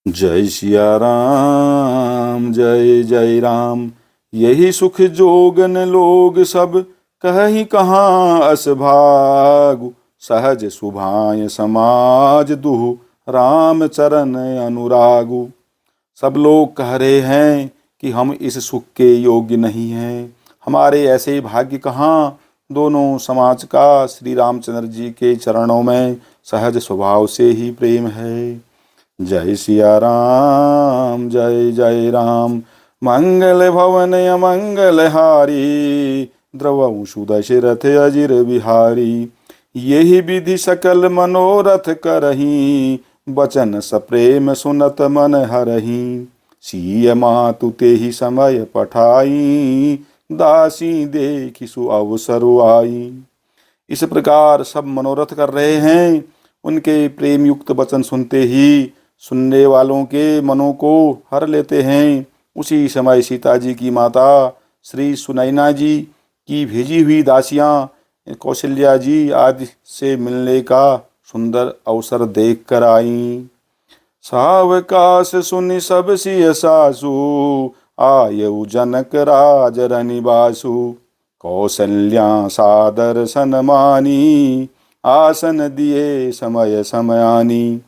जय सिया राम जय जय राम। यही सुख जोगन लोग सब कहि कहाँ अस भागु। सहज सुभाय समाज दुहु राम चरण अनुरागु। सब लोग कह रहे हैं कि हम इस सुख के योग्य नहीं हैं, हमारे ऐसे भाग्य कहाँ। दोनों समाज का श्री रामचंद्र जी के चरणों में सहज स्वभाव से ही प्रेम है। जय सिया राम जय जय राम। मंगल भवन अमंगल हारी, द्रवंशु दशरथ अजिर बिहारी। यही विधि सकल मनोरथ करही, बचन सप्रेम सुनत मन हरही। सिय मातु तेहि समय पठाई, दासी देखि सु अवसर आई। इस प्रकार सब मनोरथ कर रहे हैं। उनके प्रेम युक्त वचन सुनते ही सुनने वालों के मनों को हर लेते हैं। उसी समय सीता जी की माता श्री सुनैना जी की भेजी हुई दासियां कौशल्या जी आदि से मिलने का सुंदर अवसर देख कर आईं। सावकाश सुनि सब सिय सासु, आयु जनक राज रनिवासु। कौशल्या सादर सन्मानी, आसन दिए समय समयानी।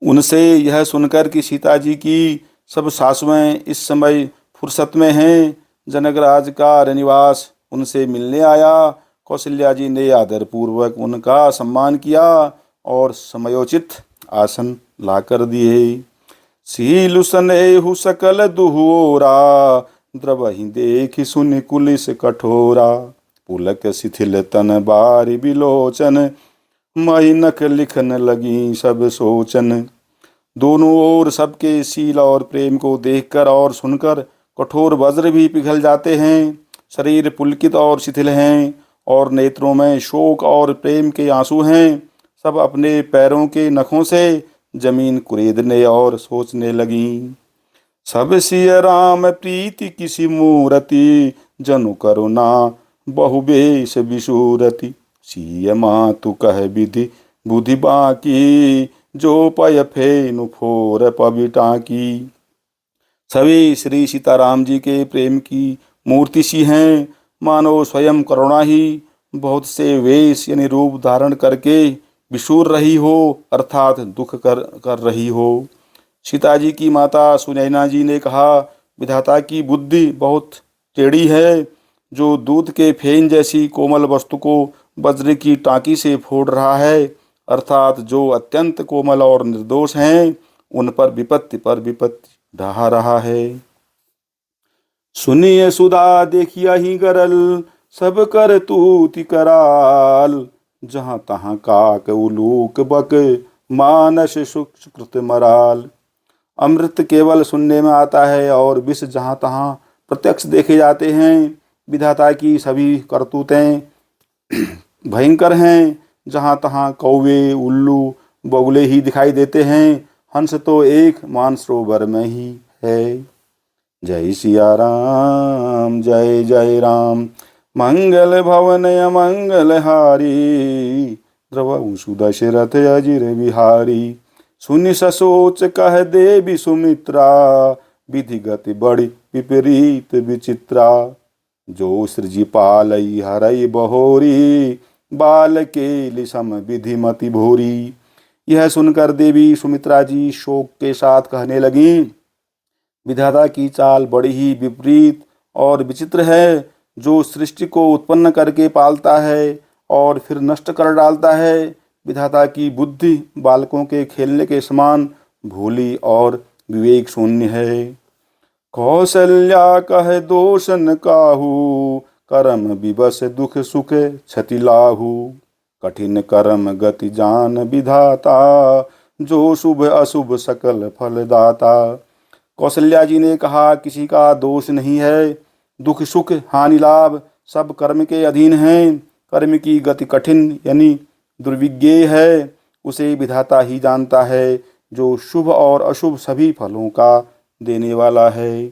उनसे यह सुनकर कि सीता जी की सब सासुएं इस समय फुर्सत में हैं, जनकराज का रनिवास उनसे मिलने आया। कौशल्या जी ने आदरपूर्वक उनका सम्मान किया और समयोचित आसन ला कर दिए। सीलु सनेहु सकल दुहुओरा, द्रवहि देखि सुनि कुलिस कठोरा। पुलक शिथिल तन बारि बिलोचन, मही नख लिखन लगी सब सोचन। दोनों ओर सबके शील और प्रेम को देखकर और सुनकर कठोर वज्र भी पिघल जाते हैं। शरीर पुलकित और शिथिल हैं और नेत्रों में शोक और प्रेम के आंसू हैं। सब अपने पैरों के नखों से जमीन कुरेदने और सोचने लगीं। सब सिय राम प्रीति किसी मूरति, जनु करुणा बहुबेश विसूरति। सिय मातु कह विधि बुद्धि बाकी, जो पय फेनु फोर पबिटा की। सभी श्री सीताराम जी के प्रेम की मूर्ति सी हैं, मानो स्वयं करुणा ही बहुत से वेश यानी रूप धारण करके विशूर रही हो, अर्थात दुख कर रही हो। सीता जी की माता सुनैना जी ने कहा, विधाता की बुद्धि बहुत टेढ़ी है। जो दूध के फेन जैसी कोमल वस्तु को वज्र की टाँकी से फोड़ रहा है, अर्थात जो अत्यंत कोमल और निर्दोष हैं, उन पर विपत्ति ढहा रहा है। सुनिए सुधा देखिया ही गरल, सब कर तूति कराल। जहाँ तहाँ काक उलूक बक, मानस सुकृत मराल। अमृत केवल सुनने में आता है और विष जहाँ तहाँ प्रत्यक्ष देखे जाते हैं। विधाता की सभी करतूतें भयंकर हैं। जहाँ तहाँ कौवे उल्लू बगुले ही दिखाई देते हैं, हंस तो एक मानसरोवर में ही है। जय सिया राम जय जय राम। मंगल भवन अमंगल हारी, द्रवंशु दशरथ अजिर बिहारी। सुनि ससोच कह देवी सुमित्रा, विधि गति बड़ी विपरीत विचित्रा। जो सृजि पालई हरई बहोरी, बाल के लिसम विधि मति भोरी। यह सुनकर देवी सुमित्रा जी शोक के साथ कहने लगी, विधाता की चाल बड़ी ही विपरीत और विचित्र है। जो सृष्टि को उत्पन्न करके पालता है और फिर नष्ट कर डालता है। विधाता की बुद्धि बालकों के खेलने के समान भोली और विवेक शून्य है। कौशल्या कह दोष न काहू, कर्म विवश दुख सुख क्षति लाहू। कठिन कर्म गति जान विधाता, जो शुभ अशुभ सकल फलदाता। कौशल्या जी ने कहा, किसी का दोष नहीं है। दुख सुख हानि लाभ सब कर्म के अधीन हैं। कर्म की गति कठिन यानी दुर्विज्ञेय है, उसे विधाता ही जानता है, जो शुभ और अशुभ सभी फलों का देने वाला है।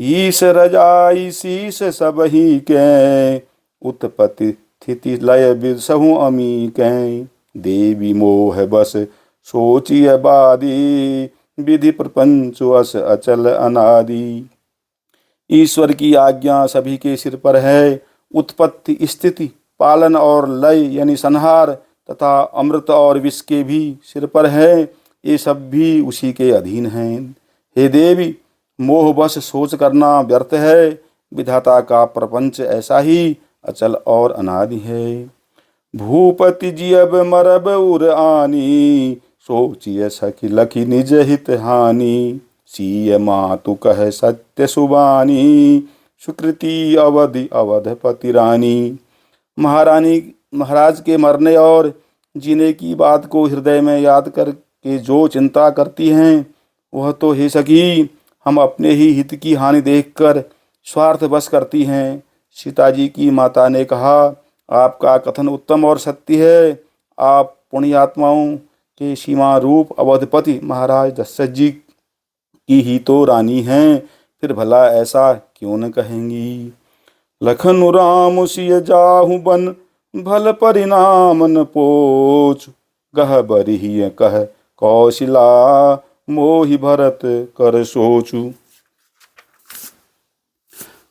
ईश रजाई शीश सब ही के, उत्पत्ति स्थिति लय विसहु अमी के। देवी मोह बस सोचिय बादी, विधि प्रपंच अस अचल अनादि। ईश्वर की आज्ञा सभी के सिर पर है। उत्पत्ति, स्थिति, पालन और लय यानी संहार तथा अमृत और विष के भी सिर पर है। ये सब भी उसी के अधीन हैं। हे देवी, मोहवश सोच करना व्यर्थ है। विधाता का प्रपंच ऐसा ही अचल और अनादि है। भूपति जियब मरब उर आनी, सोचिय सखी लखी निज हित हानि। सीय मातु कह सत्य सुबानी, सुकृति अवधि अवधपति रानी। महाराज के मरने और जीने की बात को हृदय में याद करके जो चिंता करती हैं, वह तो हे सखी हम अपने ही हित की हानि देखकर स्वार्थ बस करती हैं। सीता जी की माता ने कहा, आपका कथन उत्तम और सत्य है। आप पुण्यात्माओं के सीमा रूप अवधपति महाराज दशरथ जी की ही तो रानी हैं, फिर भला ऐसा क्यों न कहेंगी। लखन राम सिय जाहु बन, भल परिणाम न पोच। गह बरिहिय कह कौशिला, मोहि भरत कर सोचू।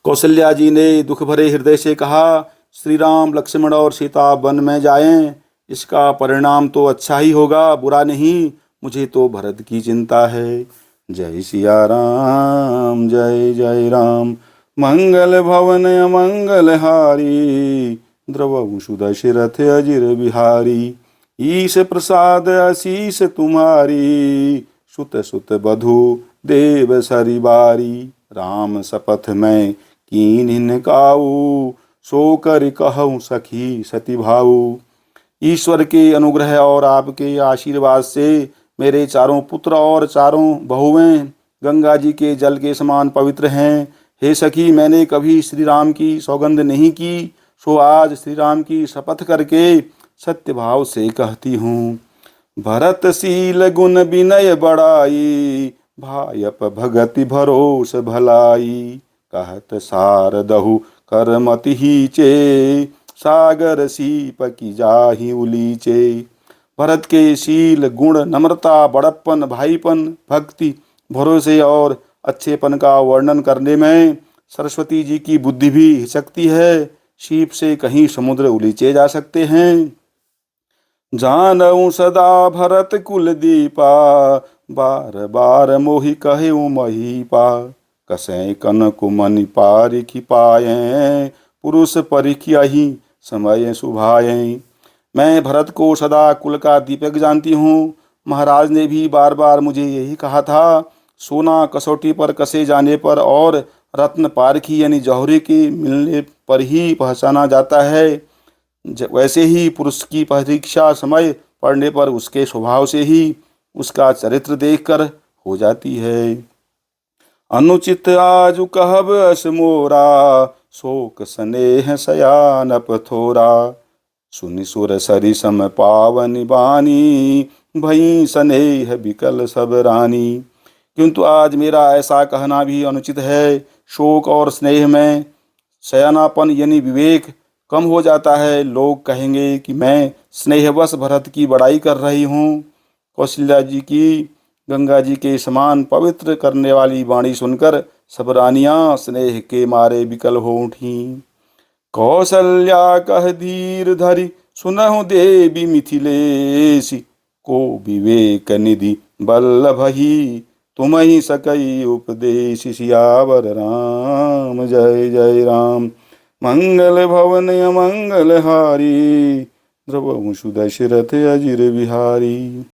कौशल्या जी ने दुख भरे हृदय से कहा, श्री राम, लक्ष्मण और सीता वन में जाएं, इसका परिणाम तो अच्छा ही होगा, बुरा नहीं। मुझे तो भरत की चिंता है। जय सिया राम, जय जय राम। मंगल भवन अमंगल हारी, द्रवहु सुदशरथ अजिर बिहारी। ईश प्रसाद आशीष तुम्हारी, सुत सुत बधु देव सरी बारी। राम शपथ में कीन्हिन काऊ, सो कर कहूँ सखी सती भाऊ। ईश्वर के अनुग्रह और आपके आशीर्वाद से मेरे चारों पुत्र और चारों बहुएं गंगा जी के जल के समान पवित्र हैं। हे सखी, मैंने कभी श्री राम की सौगंध नहीं की, सो आज श्री राम की शपथ करके सत्य भाव से कहती हूँ। भरत शील गुण विनय बड़ाई, भायप भगति भरोस भलाई। कहत सारदहु करमति हीचे, सागर सीप की जाहि उलीचे। भरत के शील, गुण, नम्रता, बड़प्पन, भाईपन, भक्ति, भरोसे और अच्छेपन का वर्णन करने में सरस्वती जी की बुद्धि भी हिचकती है। सीप से कहीं समुद्र उलीचे जा सकते हैं। जानऊ सदा भरत कुल दीपा, बार बार मोहि कहेऊ महीपा। कसै कनक मनि पारिखि पाये, पुरुष परिखियहि समय सुभाये। मैं भरत को सदा कुल का दीपक जानती हूँ। महाराज ने भी बार बार मुझे यही कहा था। सोना कसौटी पर कसे जाने पर और रत्न पारखी यानी जौहरी के मिलने पर ही पहचाना जाता है, वैसे ही पुरुष की परीक्षा समय पड़ने पर उसके स्वभाव से ही उसका चरित्र देखकर हो जाती है। अनुचित आजु कहब अस मोरा, शोक स्नेह शयानप थोरा। सुनि सुर सरि सम पावनि बानी, भई स्नेह विकल सब रानी। किंतु आज मेरा ऐसा कहना भी अनुचित है। शोक और स्नेह में शयनापन यानी विवेक कम हो जाता है। लोग कहेंगे कि मैं स्नेहवश भरत की बड़ाई कर रही हूँ। कौशल्या जी की गंगा जी के समान पवित्र करने वाली वाणी सुनकर सब रानियां स्नेह के मारे विकल हो उठीं। कौशल्या कह धीर धरि, सुनहु देवी मिथिलेश। को विवेक निधि बल्लभहि, तुम्हि सकई उपदेश। सियावर राम, जय जय राम। मंगल भवन अमंगल हारी, द्रवहु सुदशरथ अजिर बिहारी।